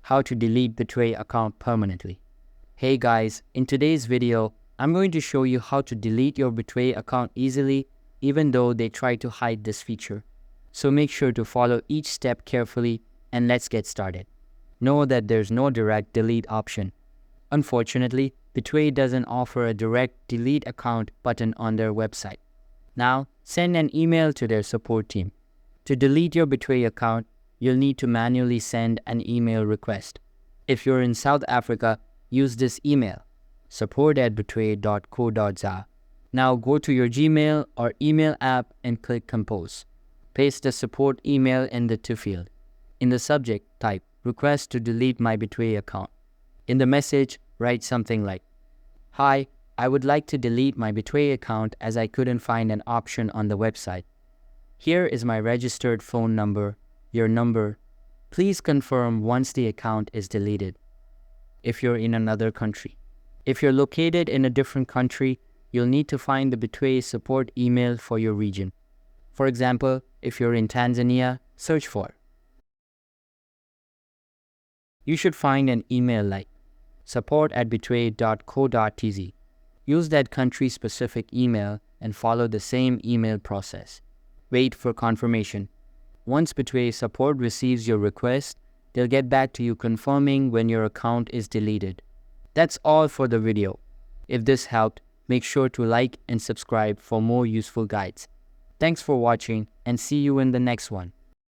how to delete Betway account permanently. Hey guys, in today's video, I'm going to show you how to delete your Betway account easily even though they try to hide this feature. So make sure to follow each step carefully and let's get started. Know that there's no direct delete option. Unfortunately, Betway doesn't offer a direct delete account button on their website. Now, send an email to their support team. To delete your Betway account, you'll need to manually send an email request. If you're in South Africa, use this email, support@betway.co.za. Now go to your Gmail or email app and click Compose. Paste the support email in the to field. In the subject, type request to delete my Betway account. In the message, write something like, "Hi, I would like to delete my Betway account as I couldn't find an option on the website. Here is my registered phone number, your number. Please confirm once the account is deleted." If you're in another country. If you're located in a different country, you'll need to find the Betway support email for your region. For example, if you're in Tanzania, search for. You should find an email like support@betway.co.tz. Use that country-specific email and follow the same email process. Wait for confirmation. Once Betway support receives your request, they'll get back to you confirming when your account is deleted. That's all for the video. If this helped, make sure to like and subscribe for more useful guides. Thanks for watching and see you in the next one.